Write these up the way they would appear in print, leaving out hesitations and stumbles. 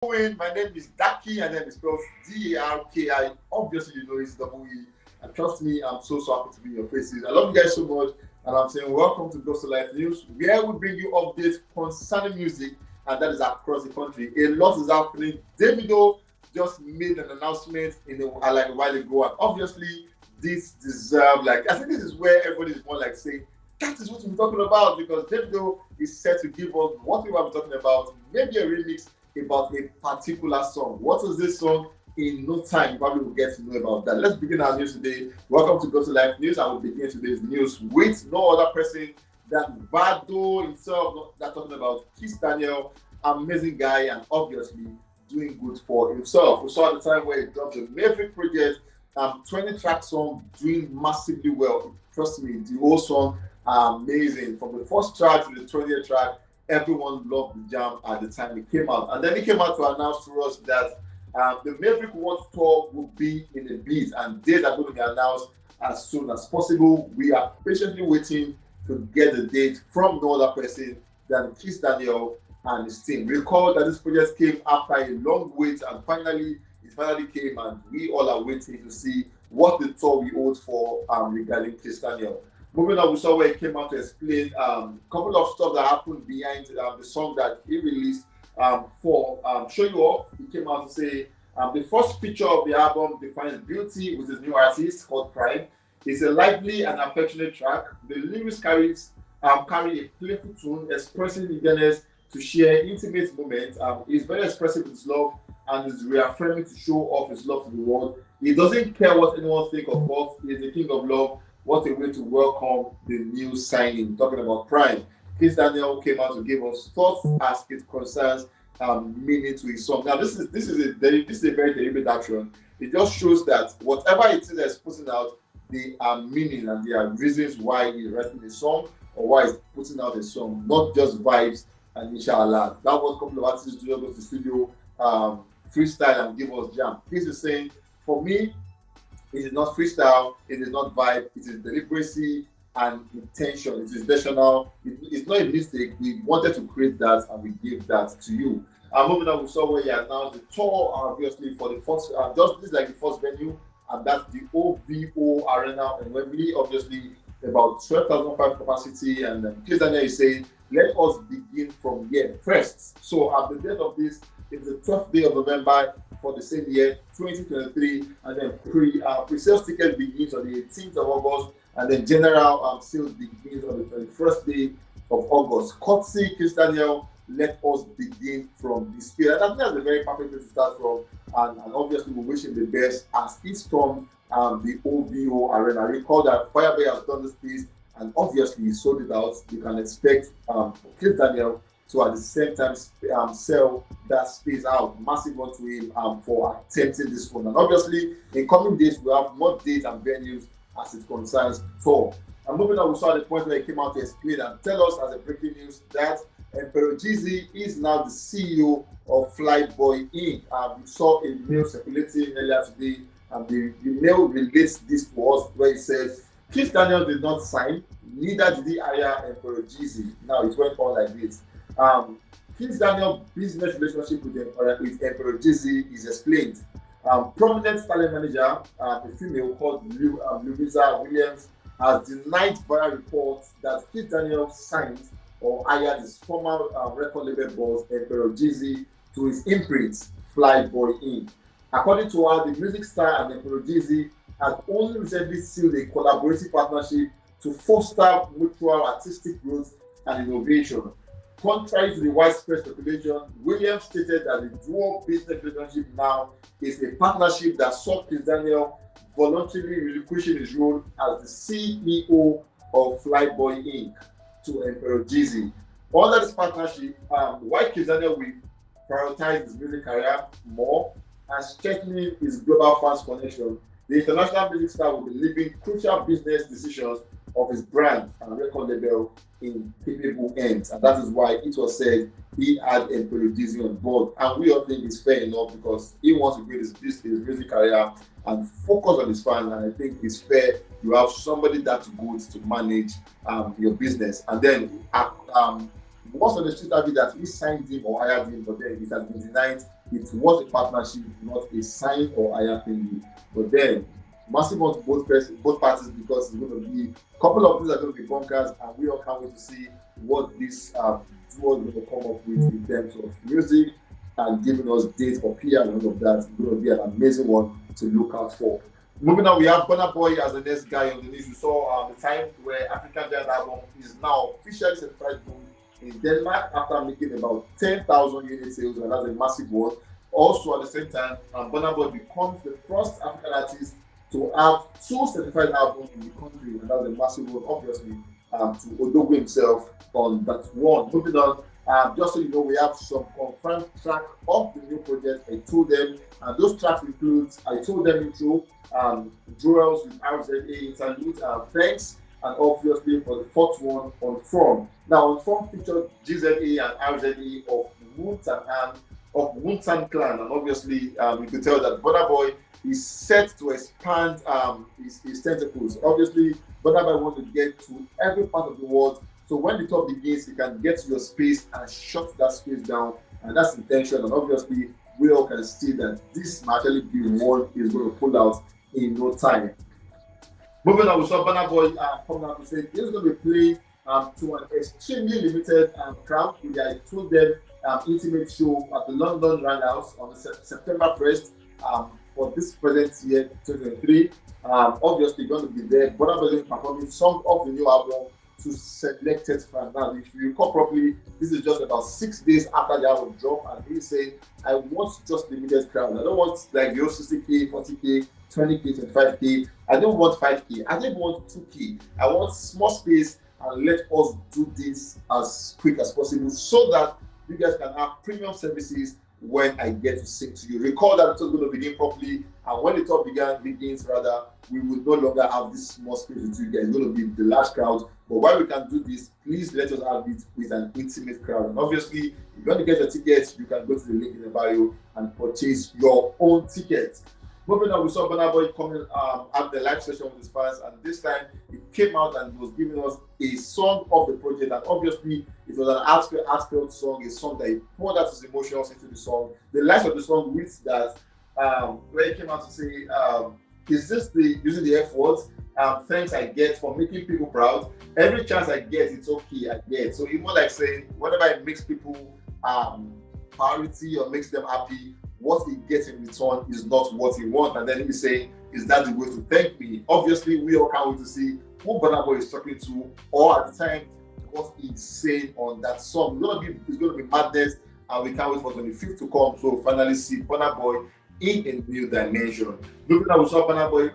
doing? My name is Daki, and then it's spelled Darki. Obviously, you know it's double E. And trust me, I'm so happy to be in your faces. I love you guys so much, and I'm saying welcome to Gospel Life News, where we bring you updates concerning music, and that is across the country. A lot is happening. Davido just made an announcement like a while ago, and obviously, this deserves I think this is where everybody is more like saying that is what we're talking about because Davido is set to give us what we were talking about, maybe a remix about a particular song. What is this song? In no time, you probably will get to know about that. Let's begin our news today. Welcome to Go to Life News. I will begin today's news with no other person than Vado himself, that talking about Kizz Daniel, amazing guy, and obviously doing good for himself. We saw at the time where he dropped the Maverick project, 20 track song, doing massively well. Trust me, the whole song amazing. From the first track to the 20th track, everyone loved the jam at the time it came out. And then he came out to announce to us that the Maverick World Tour will be in the beat and dates are going to be announced as soon as possible. We are patiently waiting to get the date from no other person than Kizz Daniel and his team. Recall that this project came after a long wait and it finally came, and we all are waiting to see what the tour we hold for regarding Kizz Daniel. Moving on, we saw where he came out to explain a couple of stuff that happened behind the song that he released for Show You Off. He came out to say the first feature of the album defines beauty with his new artist called Cries. It's a lively and affectionate track. The lyrics carry a playful tone, expressing eagerness to share intimate moments. He's very expressive with his love and is reaffirming to show off his love to the world. He doesn't care what anyone thinks of us. He's the king of love. What a way to welcome the new signing. Talking about Cries, Kizz Daniel came out to give us thoughts as it concerns meaning to his song. Now, this is a very deliberate action. It just shows that whatever it is that's putting out, they are meaning and there are reasons why he's writing a song or why he's putting out a song, not just vibes and inshallah. That was a couple of artists to go to the studio, freestyle and give us jam. This is saying, for me, it is not freestyle, it is not vibe, it is deliberacy and intention. It is intentional. It's not a mistake. We wanted to create that and we gave that to you. Moving on, we saw where he announced the tour, obviously, for the first, just this is like the first venue, and that's the OVO Arena in Wembley, obviously, about 12,005 capacity. And Kizz Daniel is saying, let us begin from here first. So, at the date of this, it's the 12th day of November for the same year, 2023, and then pre-sales ticket begins on the 18th of August, and then general sales begins on the 21st day of August. Courtesy Kizz Daniel, let us begin from this period. And I think that's a very perfect place to start from, and obviously we wish him the best as he stormed the OVO Arena. Recall that Firebay has done this piece, and obviously he sold it out. You can expect Kizz Daniel to at the same time sell that space out, massive one to him for attempting this one. And obviously, in coming days, we have more dates and venues as it concerns tour. And moving on, we saw the point where he came out to explain and tell us as a breaking news that Emperor Geezy is now the CEO of Flyboy Inc. We saw a mail circulating earlier today, and the mail relates this to us where it says, Kizz Daniel did not sign, neither did he hire Emperor Geezy. Now it went on like this. Kizz Daniel's business relationship with Emperor Geezy is explained. Prominent talent manager, a female called Louisa Williams, has denied via reports that Kizz Daniel signed or hired his former record label boss, Emperor Geezy, to his imprint, Flyboy Inc. According to her, the music star and Emperor Geezy has only recently sealed a collaborative partnership to foster mutual artistic growth and innovation. Contrary to the widespread speculation, Williams stated that the dual business relationship now is a partnership that saw Kizz Daniel voluntarily relinquishing his role as the CEO of Flyboy Inc. to Emperor Geezy. Under this partnership, while Kizz Daniel will prioritize his music career more and strengthening his global fans connection, the international music star will be leaving crucial business decisions of his brand and record label in capable hands, and that is why it was said he had Emperor Geezy on board. And we all think it's fair enough because he wants to build his music career and focus on his fans. And I think it's fair you have somebody that's good to manage your business. And then most of the street have it that he signed him or hired him, but then it has been denied it was a partnership, not a sign or higher thing. But then, massive on both parties because it's going to be a couple of things are going to be bunkers, and we all can't wait to see what this duo is going to come up with in terms of music and giving us dates for PR and all of that. It's going to be an amazing one to look out for. Moving on, we have BURNA Boy as the next guy on the news. You saw the time where African Giant album is now officially certified gold in Denmark after making about 10,000 unit sales, and that's a massive one. Also, at the same time, BURNA Boy becomes the first African artist to have 2 certified albums in the country, and that's a massive one, obviously, to Odogwu himself on that one. Moving on, just so you know, we have some confirmed track of the new project. I told them, and those tracks include I told them intro, Jewels with RZA interlude, Thanks, and obviously for the 4th one on From. Now on From featured GZA and RZA of Wu-Tang Clan, and obviously you could tell that BURNA Boy is set to expand his tentacles. Obviously, BURNA Boy wants to get to every part of the world. So when the tour begins, you can get to your space and shut that space down, and that's the intention. And obviously, we all can see that this might actually be one is going to pull out in no time. Moving on, we saw BURNA Boy coming out to say he's going to be playing to an extremely limited crowd with the I Told Them intimate show at the London Roundhouse on September 1st for this present year, 2023. Obviously, going to be there. BURNA Boy is performing some of the new album to selected fans. Now, if you recall properly, this is just about 6 days after the album drop, and he's saying, I want just limited crowd. I don't want like your 60K, 40K, 20K, 25K. I don't want 5K. I don't want 2K. I want small space, and let us do this as quick as possible so that you guys can have premium services when I get to sing to you. Recall that it's going to begin properly, and when the tour begins, we will no longer have this small space with you guys. It's going to be the large crowd. But while we can do this, please let us have it with an intimate crowd. And obviously, if you want to get your tickets, you can go to the link in the bio and purchase your own tickets. Moving on, we saw BURNA Boy coming at the live session with his fans, and this time he came out and was giving us a song of the project. And obviously, it was an heartfelt song, a song that he poured out his emotions into the song. The lines of the song with that, where he came out to say, is this the using the F words? Thanks I get for making people proud. Every chance I get, it's okay, I get. So it's more like saying, whatever it makes people priority or makes them happy, what he gets in return is not what he wants. And then he say, is that the way to thank me? Obviously, we all can't wait to see who BURNA Boy is talking to, or at the time, what he's saying on that song. It's going to be madness, and we can't wait for 25th to come. So finally see BURNA Boy in a new dimension. Moving on, we saw BURNA Boy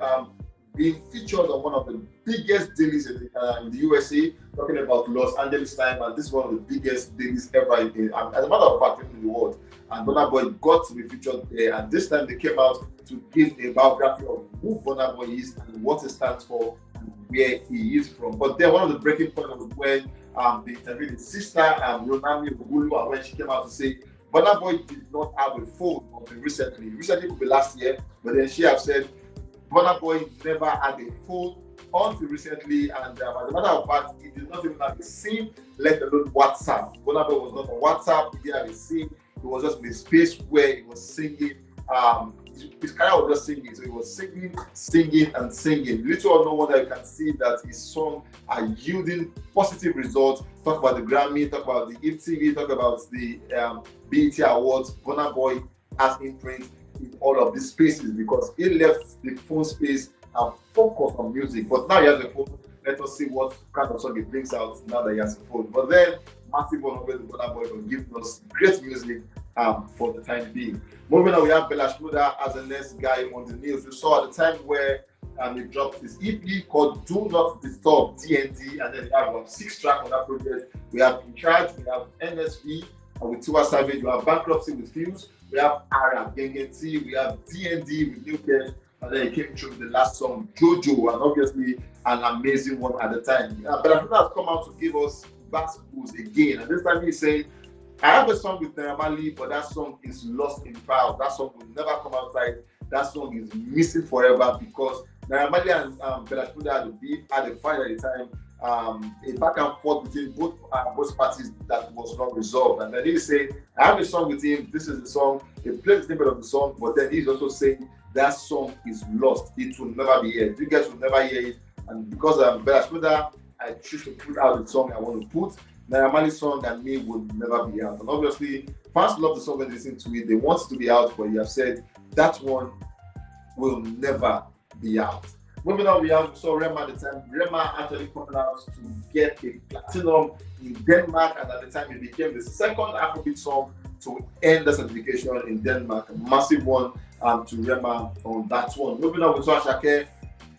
being featured on one of the biggest dailies in the USA, talking about Los Angeles time, and this is one of the biggest dailies ever as a matter of fact in the world. And BURNA Boy got to be featured there, and this time they came out to give a biography of who BURNA Boy is and what it stands for and where he is from. But then one of the breaking points was when they interviewed his sister, Ronami Ogulu, and when she came out to say BURNA Boy did not have a phone until recently. Recently could be last year, but then she have said BURNA Boy never had a phone until recently, and as a matter of fact, he did not even have a SIM, let alone WhatsApp. BURNA Boy was not on WhatsApp, he didn't have a SIM. It was just in a space where he was singing. His career was just singing, so he was singing, and singing. Little or no wonder you can see that his songs are yielding positive results. Talk about the Grammy, talk about the MTV, talk about the BET Awards. BURNA Boy has imprint in all of these spaces because he left the phone space and focused on music. But now he has a phone. Let us see what kind of song he brings out now that he has a phone. But then, massive one over the BURNA Boy for giving us great music for the time being. Moving on, we have Bella Shmurda as the next guy on the news. We saw at the time where he dropped his EP called Do Not Disturb DND, and then we have 6 tracks on that project. We have In Charge, we have NSV with Tiwa Savage, we have Bankruptcy with Fuse, we have Ara, Gengen T, we have DND with New Kids, and then he came through with the last song, Jojo, and obviously an amazing one at the time. Bella Shmurda has come out to give us back schools again, and this time he's saying, I have a song with Naira Marley, but that song is lost in files. That song will never come outside. That song is missing forever because Naira Marley and Bella Shmurda had a fight at the time, a back and forth between both parties that was not resolved. And then he say, I have a song with him, this is the song, he plays the name of the song, but then he's also saying that song is lost, it will never be heard. You guys will never hear it. And because I'm better smoother, I choose to put out the song I want to put. Naramali's song and me would never be out. And obviously, fans love the song when they listen to it. They want it to be out, but you have said that one will never be out. Moving on, we saw Rema at the time. Rema actually coming out to get a platinum in Denmark, and at the time it became the second Afrobeat song to end the certification in Denmark. A massive one to Rema on that one. Moving on, we saw Asake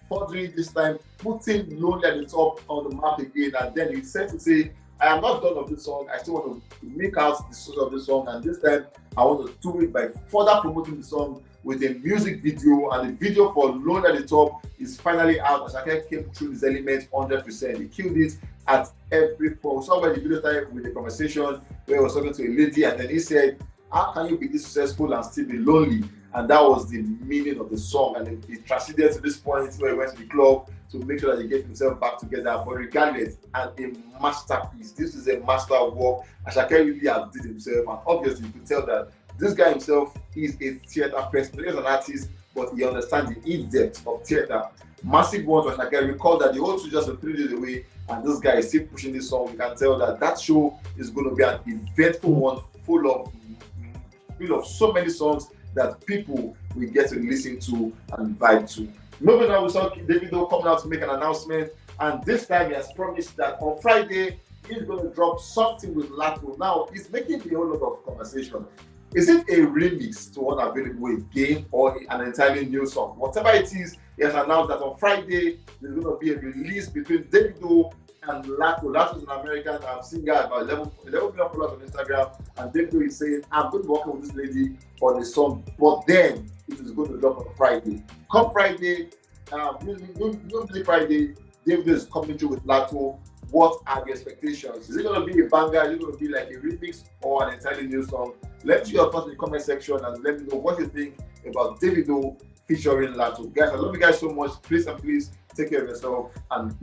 furthering this time, putting Lonely at the top on the map again, and then he said to say, I am not done of this song, I still want to make out the source of this song, and this time I want to do it by further promoting the song with a music video, and the video for Lonely at the Top is finally out. Asake came through his element 100%. He killed it at every point. So when the video started with a conversation where he was talking to a lady, and then he said, how can you be this successful and still be lonely? And that was the meaning of the song, and it transcended to this point where he went to the club to make sure that he gets himself back together. But regardless, and a masterpiece. This is a master work. Asake really outdid himself, and obviously you could tell that this guy himself is a theater person. He is an artist, but he understands the in-depth of theater. Massive one to Asake. Recall that the whole show just 3 days away, and this guy is still pushing this song. You can tell that that show is going to be an eventful one, full of so many songs that people will get to listen to and vibe to. Moving on, we saw Davido coming out to make an announcement, and this time he has promised that on Friday he's going to drop something with Lato. Now, he's making a whole lot of conversation. Is it a remix to one available again or an entirely new song? Whatever it is, he has announced that on Friday there's going to be a release between Davido and Lato. Lato is an American singer, about 11 million followers on Instagram, and Davido is saying, I'm going to work with this lady on a song, but then it is going to drop on Friday. Come Friday, usually Friday, Davido is coming through with Lato. What are the expectations? Is it going to be a banger? Is it going to be like a remix or an entirely new song? Let me know your thoughts in the comment section and let me know what you think about Davido featuring Lato. Guys, I love you guys so much. Please and please take care of yourself and